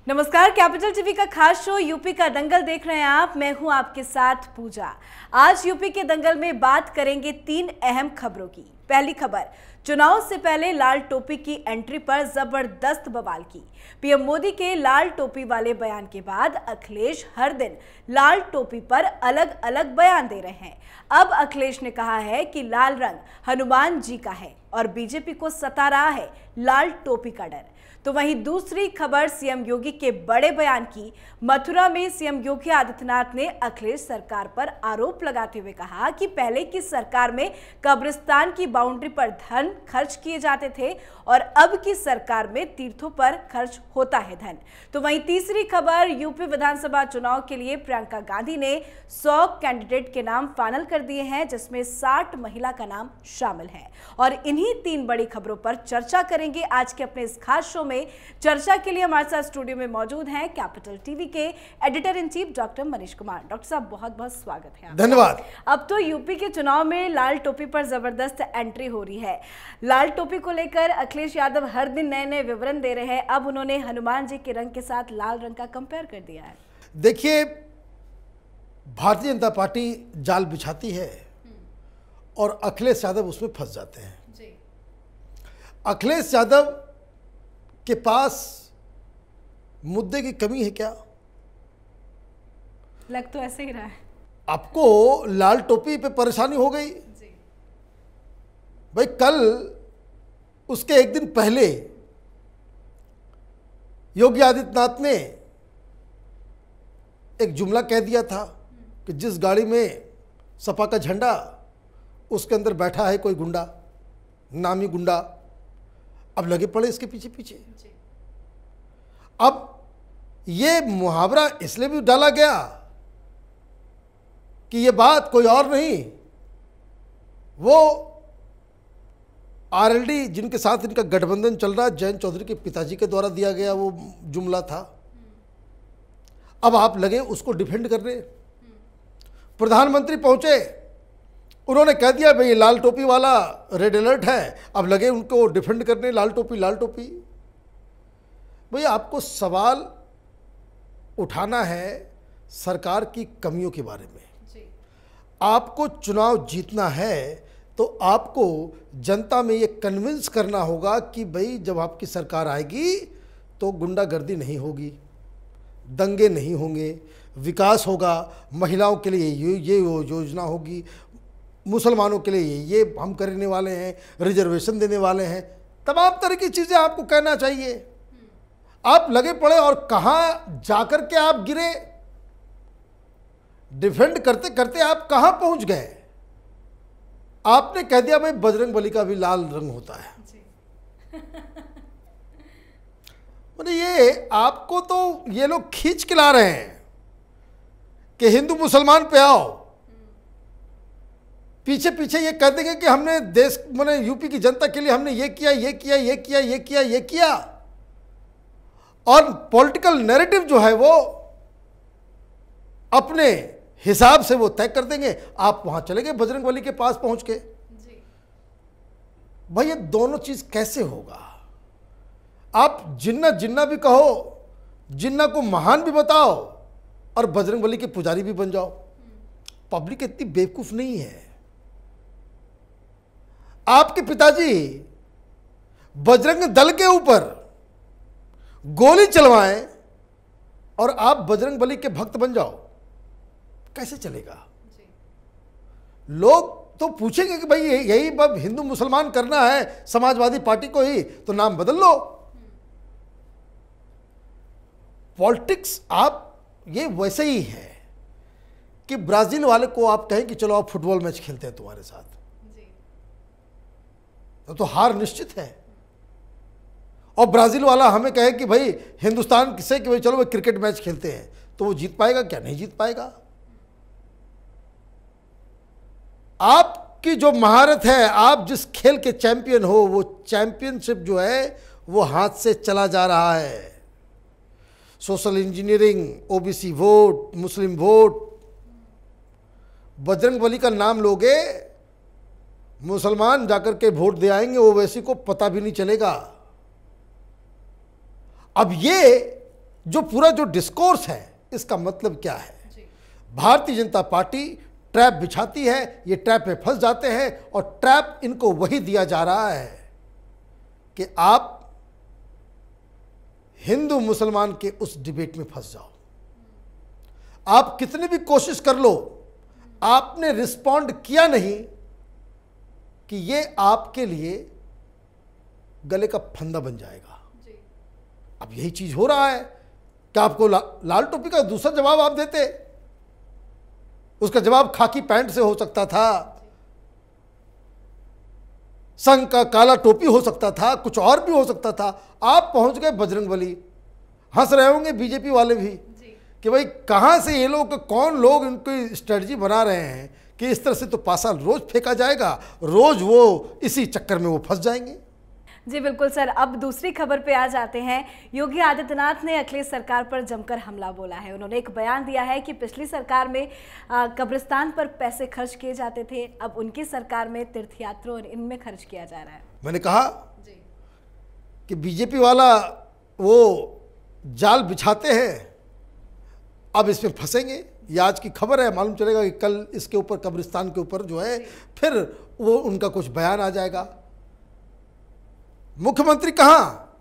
नमस्कार, capital TV का खास शो यूपी का दंगल देख रहे हैं आप। मैं हूं आपके साथ पूजा। आज यूपी के दंगल में बात करेंगे 3 अहम खबरों की। पहली खबर, चुनाव से पहले लाल टोपी की एंट्री पर जबरदस्त बवाल की। पीएम मोदी के लाल टोपी वाले बयान के बाद अखिलेश हर दिन लाल टोपी पर अलग अलग बयान दे रहे हैं। अब अखिलेश ने कहा है कि लाल रंग हनुमान जी का है और बीजेपी को सता रहा है लाल टोपी का डर। तो वहीं दूसरी खबर सीएम योगी के बड़े बयान की। मथुरा में सीएम योगी आदित्यनाथ ने अखिलेश सरकार पर आरोप लगाते हुए कहा कि पहले की सरकार में कब्रिस्तान की बाउंड्री पर धन खर्च किए जाते थे और अब की सरकार में तीर्थों पर खर्च होता है धन। तो वहीं तीसरी खबर, यूपी विधानसभा चुनाव के लिए प्रियंका गांधी ने 100 कैंडिडेट के नाम फाइनल कर दिए हैं, जिसमें 60 महिला का नाम शामिल है। और इन्हीं 3 बड़ी खबरों पर चर्चा करेंगे आज के अपने इस खास शो में। चर्चा के लिए हमारे साथ स्टूडियो में मौजूद हैं कैपिटल टीवी के editor in chief doctor Manish Kumar. Doctor साहब, बहुत बहुत स्वागत है। धन्यवाद। अब तो यूपी के चुनाव में लाल टोपी पर जबरदस्त एंट्री हो रही है। लाल टोपी को लेकर अखिलेश यादव हर दिन नए नए विवरण दे रहे हैं। अब उन्होंने हनुमान जी के रंग के साथ लाल रंग का कंपेयर कर दिया है। देखिए, भारतीय जनता पार्टी जाल बिछाती है और अखिलेश यादव उसमें फंस जाते हैं। अखिलेश यादव के पास मुद्दे की कमी है क्या? लग तो ऐसे ही रहा है। आपको लाल टोपी पे परेशानी हो गई जी। भाई, कल उसके एक दिन पहले योगी आदित्यनाथ ने एक जुमला कह दिया था कि जिस गाड़ी में सपा का झंडा, उसके अंदर बैठा है कोई गुंडा, नामी गुंडा। अब लगे पड़े इसके पीछे पीछे। अब ये मुहावरा इसलिए भी डाला गया कि ये बात कोई और नहीं, वो आरएलडी जिनके साथ इनका गठबंधन चल रहा है, जयंत चौधरी के पिताजी के द्वारा दिया गया वो जुमला था। अब आप लगे उसको डिफेंड करने। प्रधानमंत्री पहुंचे, उन्होंने कह दिया भाई लाल टोपी वाला रेड अलर्ट है। अब लगे उनको डिफेंड करने, लाल टोपी लाल टोपी। भाई, आपको सवाल उठाना है सरकार की कमियों के बारे में जी। आपको चुनाव जीतना है तो आपको जनता में ये कन्विंस करना होगा कि भाई जब आपकी सरकार आएगी तो गुंडागर्दी नहीं होगी, दंगे नहीं होंगे, विकास होगा, महिलाओं के लिए ये योजना होगी, मुसलमानों के लिए ये हम करने वाले हैं, रिजर्वेशन देने वाले हैं। तमाम तरह की चीज़ें आपको कहना चाहिए। आप लगे पड़े और कहां जाकर के आप गिरे, डिफेंड करते करते आप कहां पहुंच गए। आपने कह दिया भाई बजरंगबली का भी लाल रंग होता है। मतलब ये आपको तो ये लोग खींच के ला रहे हैं कि हिंदू मुसलमान पे आओ, पीछे पीछे ये कह देंगे कि हमने देश माने यूपी की जनता के लिए हमने ये किया ये किया ये किया ये किया ये किया। और पॉलिटिकल नैरेटिव जो है वो अपने हिसाब से वो तय कर देंगे। आप वहां चले गए बजरंगबली के पास पहुंच के जी। भाई, ये दोनों चीज कैसे होगा? आप जिन्ना जिन्ना भी कहो, जिन्ना को महान भी बताओ और बजरंगबली के पुजारी भी बन जाओ। पब्लिक इतनी बेवकूफ नहीं है। आपके पिताजी बजरंग दल के ऊपर गोली चलवाएं और आप बजरंगबली के भक्त बन जाओ, कैसे चलेगा जी? लोग तो पूछेंगे कि भाई यही अब हिंदू मुसलमान करना है समाजवादी पार्टी को ही, तो नाम बदल लो। पॉलिटिक्स आप ये वैसे ही है कि ब्राजील वाले को आप कहें कि चलो आप फुटबॉल मैच खेलते हैं तुम्हारे साथ जी। तो हार निश्चित है। और ब्राजील वाला हमें कहे कि भाई हिंदुस्तान से कि भाई चलो भाई क्रिकेट मैच खेलते हैं, तो वो जीत पाएगा क्या? नहीं जीत पाएगा। आपकी जो महारत है, आप जिस खेल के चैंपियन हो, वो चैंपियनशिप जो है वो हाथ से चला जा रहा है। सोशल इंजीनियरिंग, ओबीसी वोट, मुस्लिम वोट, बजरंगबली का नाम लोगे, मुसलमान जाकर के वोट दे आएंगे, ओवैसी को पता भी नहीं चलेगा। अब ये जो पूरा जो डिस्कोर्स है इसका मतलब क्या है? भारतीय जनता पार्टी ट्रैप बिछाती है, ये ट्रैप में फंस जाते हैं और ट्रैप इनको वही दिया जा रहा है कि आप हिंदू मुसलमान के उस डिबेट में फंस जाओ। आप कितनी भी कोशिश कर लो, आपने रिस्पॉन्ड किया नहीं कि ये आपके लिए गले का फंदा बन जाएगा। अब यही चीज हो रहा है कि आपको लाल टोपी का दूसरा जवाब आप देते, उसका जवाब खाकी पैंट से हो सकता था, संघ का काला टोपी हो सकता था, कुछ और भी हो सकता था। आप पहुंच गए बजरंगबली। हंस रहे होंगे बीजेपी वाले भी कि भाई कहां से ये लोग, कौन लोग इनकी स्ट्रेटजी बना रहे हैं कि इस तरह से तो पासा रोज फेंका जाएगा, रोज वो इसी चक्कर में वो फंस जाएंगे। जी बिल्कुल सर, अब दूसरी खबर पे आ जाते हैं। योगी आदित्यनाथ ने अखिलेश सरकार पर जमकर हमला बोला है। उन्होंने एक बयान दिया है कि पिछली सरकार में कब्रिस्तान पर पैसे खर्च किए जाते थे, अब उनकी सरकार में तीर्थयात्रियों इनमें खर्च किया जा रहा है। मैंने कहा कि बीजेपी वाला वो जाल बिछाते हैं, अब इसमें फंसेंगे। ये आज की खबर है, मालूम चलेगा कि कल इसके ऊपर कब्रिस्तान के ऊपर जो है फिर वो उनका कुछ बयान आ जाएगा। मुख्यमंत्री कहाँ?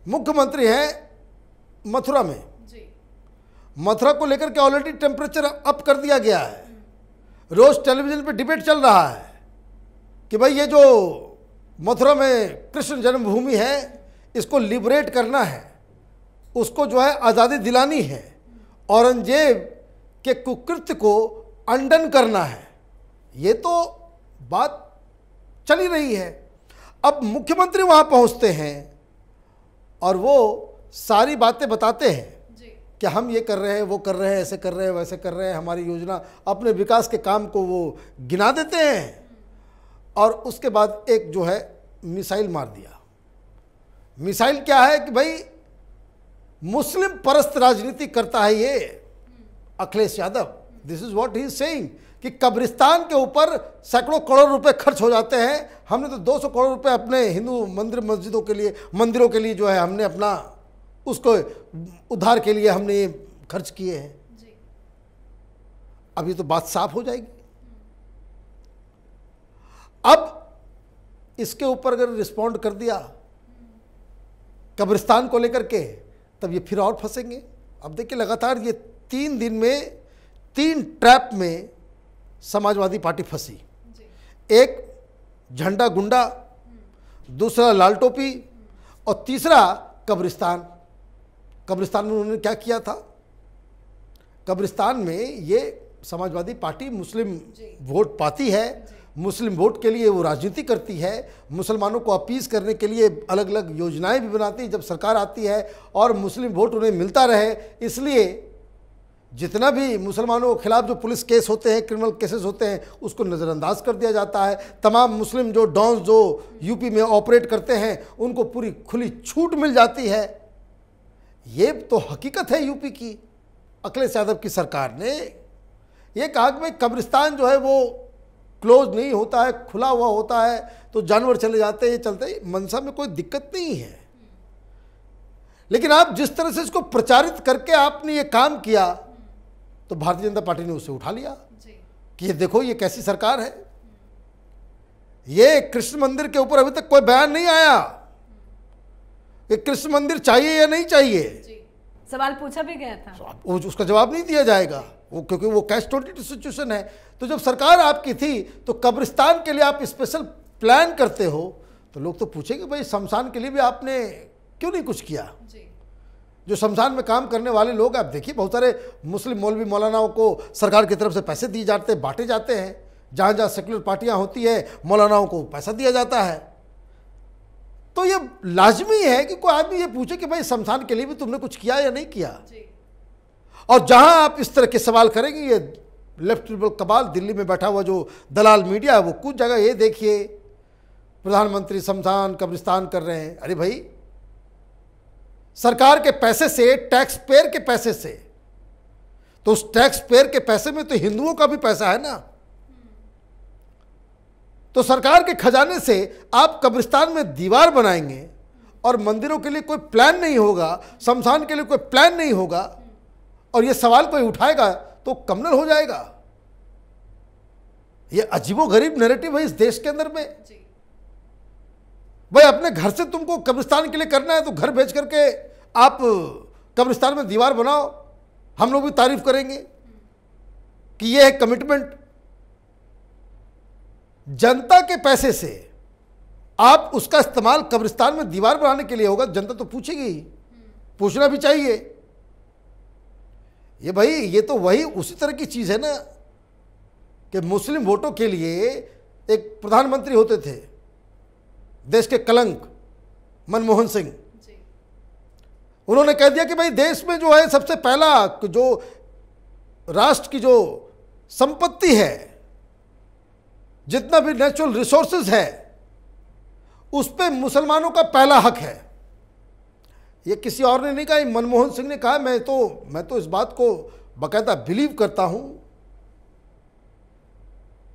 मुख्यमंत्री है मथुरा में। मथुरा को लेकर के ऑलरेडी टेम्परेचर अप कर दिया गया है। रोज टेलीविजन पे डिबेट चल रहा है कि भाई ये जो मथुरा में कृष्ण जन्मभूमि है इसको लिबरेट करना है, उसको जो है आज़ादी दिलानी है, औरंगजेब के कुकृत्य को अंडन करना है। ये तो बात चली रही है। अब मुख्यमंत्री वहां पहुंचते हैं और वो सारी बातें बताते हैं कि हम ये कर रहे हैं, वो कर रहे हैं, ऐसे कर रहे हैं, वैसे कर रहे हैं, हमारी योजना, अपने विकास के काम को वो गिना देते हैं और उसके बाद एक जो है मिसाइल मार दिया। मिसाइल क्या है कि भाई मुस्लिम परस्त राजनीति करता है ये Akhilesh Yadav. This is what he is saying कि कब्रिस्तान के ऊपर सैकड़ों करोड़ रुपए खर्च हो जाते हैं। हमने तो 200 करोड़ रुपए अपने हिंदू मंदिर मस्जिदों के लिए, मंदिरों के लिए जो है हमने अपना उसको उद्धार के लिए हमने ये खर्च किए हैं। अब ये तो बात साफ हो जाएगी। अब इसके ऊपर अगर रिस्पॉन्ड कर दिया कब्रिस्तान को लेकर के, तब ये फिर और फंसेंगे। अब देखिए लगातार ये 3 दिन में 3 ट्रैप में समाजवादी पार्टी फंसी। एक झंडा गुंडा, दूसरा लाल टोपी और तीसरा कब्रिस्तान। कब्रिस्तान में उन्होंने क्या किया था? कब्रिस्तान में ये समाजवादी पार्टी मुस्लिम वोट पाती है, मुस्लिम वोट के लिए वो राजनीति करती है, मुसलमानों को अपीस करने के लिए अलग अलग योजनाएं भी बनाती है जब सरकार आती है, और मुस्लिम वोट उन्हें मिलता रहे इसलिए जितना भी मुसलमानों के खिलाफ जो पुलिस केस होते हैं, क्रिमिनल केसेस होते हैं, उसको नज़रअंदाज कर दिया जाता है। तमाम मुस्लिम जो डॉन्स जो यूपी में ऑपरेट करते हैं उनको पूरी खुली छूट मिल जाती है। ये तो हकीकत है यूपी की। अखिलेश यादव की सरकार ने ये कहा कि भाई कब्रिस्तान जो है वो क्लोज नहीं होता है, खुला हुआ होता है तो जानवर चले जाते हैं, ये चलते हैं, मंशा में कोई दिक्कत नहीं है। लेकिन आप जिस तरह से इसको प्रचारित करके आपने ये काम किया तो भारतीय जनता पार्टी ने उसे उठा लिया कि ये देखो ये कैसी सरकार है। ये कृष्ण मंदिर के ऊपर अभी तक कोई बयान नहीं आया कि कृष्ण मंदिर चाहिए या नहीं चाहिए। सवाल पूछा भी गया था, उसका जवाब नहीं दिया जाएगा वो, क्योंकि वो कैश 22 सिचुएशन है। तो जब सरकार आपकी थी तो कब्रिस्तान के लिए आप स्पेशल प्लान करते हो तो लोग तो पूछेंगे भाई शमशान के लिए भी आपने क्यों नहीं कुछ किया। जो शमशान में काम करने वाले लोग, आप देखिए बहुत सारे मुस्लिम मौलवी मौलानाओं को सरकार की तरफ से पैसे दिए जाते हैं, बांटे जाते हैं। जहाँ जहाँ सेक्युलर पार्टियाँ होती है मौलानाओं को पैसा दिया जाता है। तो ये लाजमी है कि कोई आदमी ये पूछे कि भाई शमशान के लिए भी तुमने कुछ किया या नहीं किया। और जहाँ आप इस तरह के सवाल करेंगे, ये लेफ्ट लिबरल कबाल दिल्ली में बैठा हुआ जो दलाल मीडिया है वो कुछ जगह ये देखिए प्रधानमंत्री शमशान कब्रिस्तान कर रहे हैं। अरे भाई सरकार के पैसे से, टैक्स पेयर के पैसे से, तो उस टैक्स पेयर के पैसे में तो हिंदुओं का भी पैसा है ना। तो सरकार के खजाने से आप कब्रिस्तान में दीवार बनाएंगे और मंदिरों के लिए कोई प्लान नहीं होगा, शमशान के लिए कोई प्लान नहीं होगा, और ये सवाल कोई उठाएगा तो कम्युनल हो जाएगा। ये अजीबोगरीब नैरेटिव है इस देश के अंदर में। भाई अपने घर से तुमको कब्रिस्तान के लिए करना है तो घर भेज करके आप कब्रिस्तान में दीवार बनाओ, हम लोग भी तारीफ करेंगे कि ये है कमिटमेंट। जनता के पैसे से आप उसका इस्तेमाल कब्रिस्तान में दीवार बनाने के लिए होगा, जनता तो पूछेगी, पूछना भी चाहिए। ये भाई ये तो वही उसी तरह की चीज है ना कि मुस्लिम वोटों के लिए एक प्रधानमंत्री होते थे, देश के कलंक मनमोहन सिंह। उन्होंने कह दिया कि भाई देश में जो है सबसे पहला जो राष्ट्र की जो संपत्ति है, जितना भी नेचुरल रिसोर्सेज है, उस पे मुसलमानों का पहला हक है। ये किसी और ने नहीं कहा, मनमोहन सिंह ने कहा। मैं तो इस बात को बाकायदा बिलीव करता हूं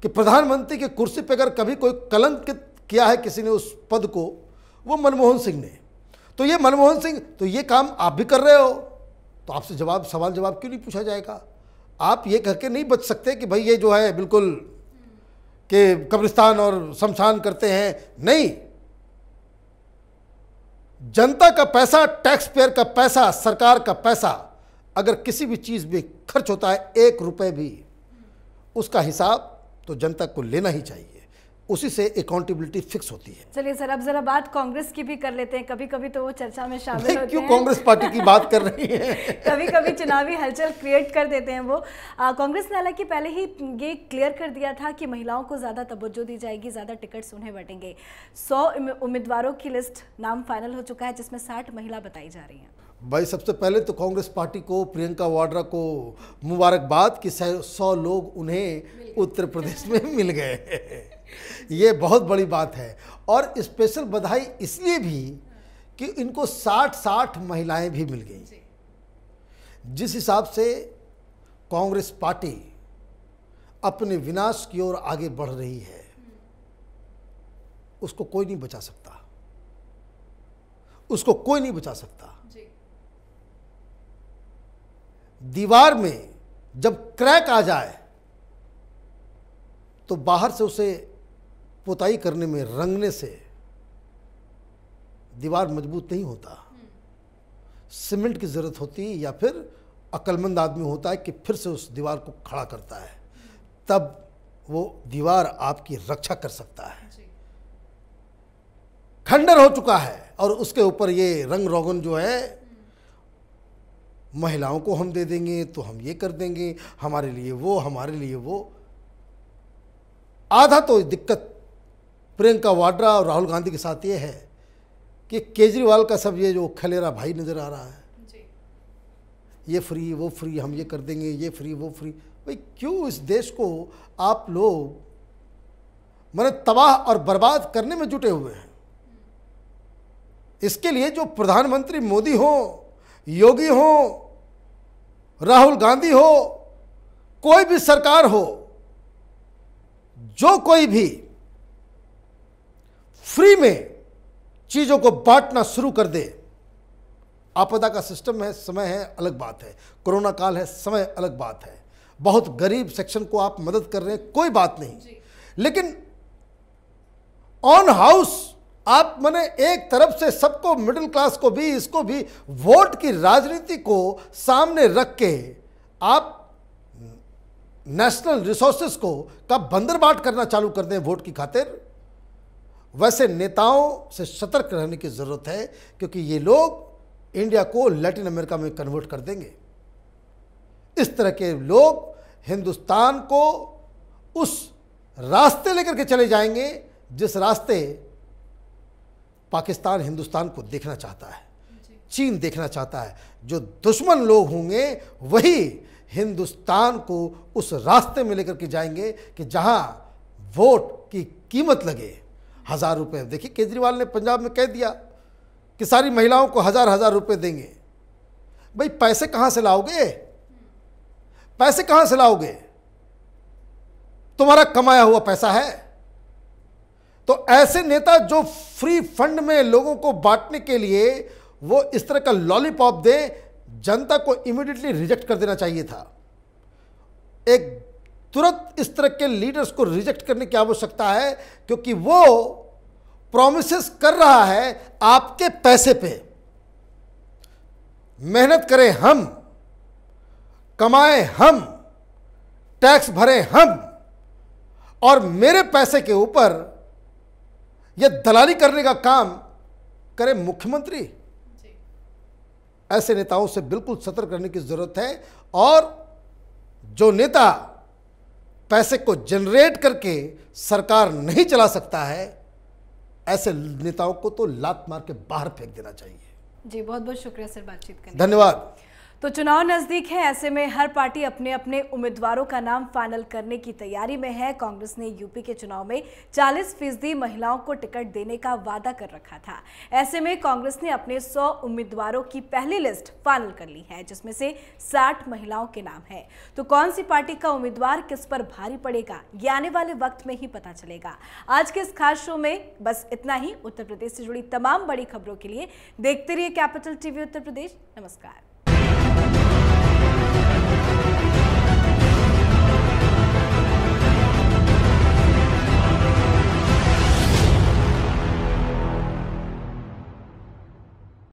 कि प्रधानमंत्री की कुर्सी पे अगर कभी कोई कलंकित किया है किसी ने उस पद को, वो मनमोहन सिंह ने। तो ये मनमोहन सिंह, तो ये काम आप भी कर रहे हो, तो आपसे सवाल जवाब क्यों नहीं पूछा जाएगा? आप ये कह के नहीं बच सकते कि भाई ये जो है बिल्कुल कि कब्रिस्तान और शमशान करते हैं। नहीं, जनता का पैसा, टैक्स पेयर का पैसा, सरकार का पैसा अगर किसी भी चीज में खर्च होता है 1 रुपए भी, उसका हिसाब तो जनता को लेना ही चाहिए। उसी से अकाउंटेबिलिटी फिक्स होती है। चलिए सर, अब जरा बात कांग्रेस की भी कर लेते हैं। कभी कभी तो वो चर्चा में शामिल होते हैं। क्यों कांग्रेस पार्टी की बात कर रही है? कभी कभी चुनावी हलचल क्रिएट कर देते हैं वो। कांग्रेस ने हालांकि पहले ही ये क्लियर कर दिया था कि महिलाओं को ज़्यादा तवज्जो दी जाएगी, ज़्यादा टिकट्स उन्हें बटेंगे। 100 उम्मीदवारों की लिस्ट नाम फाइनल हो चुका है, जिसमें 60 महिला बताई जा रही हैं। भाई सबसे पहले तो कांग्रेस पार्टी को, प्रियंका वाड्रा को मुबारकबाद कि 100 लोग उन्हें उत्तर प्रदेश में मिल गए। ये बहुत बड़ी बात है। और स्पेशल बधाई इसलिए भी कि इनको 60 महिलाएं भी मिल गई। जिस हिसाब से कांग्रेस पार्टी अपने विनाश की ओर आगे बढ़ रही है, उसको कोई नहीं बचा सकता, उसको कोई नहीं बचा सकता। दीवार में जब क्रैक आ जाए तो बाहर से उसे पुताई करने में, रंगने से दीवार मजबूत नहीं होता। सीमेंट की जरूरत होती है, या फिर अक्लमंद आदमी होता है कि फिर से उस दीवार को खड़ा करता है, तब वो दीवार आपकी रक्षा कर सकता है। खंडर हो चुका है और उसके ऊपर ये रंग रोगन जो है, महिलाओं को हम दे देंगे तो हम ये कर देंगे, हमारे लिए वो, हमारे लिए वो। आधा तो दिक्कत प्रियंका वाड्रा और राहुल गांधी के साथ ये है कि केजरीवाल का सब ये जो खलेरा भाई नजर आ रहा है जी। ये फ्री, वो फ्री, हम ये कर देंगे, ये फ्री, वो फ्री। भाई क्यों इस देश को आप लोग माने तबाह और बर्बाद करने में जुटे हुए हैं? इसके लिए जो प्रधानमंत्री मोदी हो, योगी हो, राहुल गांधी हो, कोई भी सरकार हो, जो कोई भी फ्री में चीजों को बांटना शुरू कर दे। आपदा का सिस्टम है, समय है, अलग बात है। कोरोना काल है, समय अलग बात है। बहुत गरीब सेक्शन को आप मदद कर रहे हैं, कोई बात नहीं। लेकिन ऑन हाउस आप माने एक तरफ से सबको, मिडिल क्लास को भी, इसको भी वोट की राजनीति को सामने रख के आप नेशनल रिसोर्सेज को का बंदरबाट करना चालू कर दें वोट की खातिर। वैसे नेताओं से सतर्क रहने की जरूरत है, क्योंकि ये लोग इंडिया को लैटिन अमेरिका में कन्वर्ट कर देंगे। इस तरह के लोग हिंदुस्तान को उस रास्ते लेकर के चले जाएंगे जिस रास्ते पाकिस्तान हिंदुस्तान को देखना चाहता है, चीन देखना चाहता है। जो दुश्मन लोग होंगे वही हिंदुस्तान को उस रास्ते में लेकर के जाएंगे कि जहां वोट की कीमत लगे 1000 रुपये। देखिए केजरीवाल ने पंजाब में कह दिया कि सारी महिलाओं को 1000 रुपये देंगे। भाई पैसे कहां से लाओगे? पैसे कहां से लाओगे? तुम्हारा कमाया हुआ पैसा है। तो ऐसे नेता जो फ्री फंड में लोगों को बांटने के लिए वो इस तरह का लॉलीपॉप दे, जनता को इमीडिएटली रिजेक्ट कर देना चाहिए था। एक तुरंत इस तरह के लीडर्स को रिजेक्ट करने की आवश्यकता है, क्योंकि वो प्रॉमिसेस कर रहा है आपके पैसे पे। मेहनत करें हम, कमाएं हम, टैक्स भरें हम, और मेरे पैसे के ऊपर यह दलाली करने का काम करे मुख्यमंत्री। ऐसे नेताओं से बिल्कुल सतर्क रहने की जरूरत है। और जो नेता पैसे को जनरेट करके सरकार नहीं चला सकता है, ऐसे नेताओं को तो लात मार के बाहर फेंक देना चाहिए। जी, बहुत बहुत शुक्रिया सर बातचीत करने। धन्यवाद। तो चुनाव नजदीक है, ऐसे में हर पार्टी अपने अपने उम्मीदवारों का नाम फाइनल करने की तैयारी में है। कांग्रेस ने यूपी के चुनाव में 40% महिलाओं को टिकट देने का वादा कर रखा था। ऐसे में कांग्रेस ने अपने 100 उम्मीदवारों की पहली लिस्ट फाइनल कर ली है, जिसमें से 60 महिलाओं के नाम है। तो कौन सी पार्टी का उम्मीदवार किस पर भारी पड़ेगा, ये आने वाले वक्त में ही पता चलेगा। आज के इस खास शो में बस इतना ही। उत्तर प्रदेश से जुड़ी तमाम बड़ी खबरों के लिए देखते रहिए कैपिटल टीवी उत्तर प्रदेश। नमस्कार।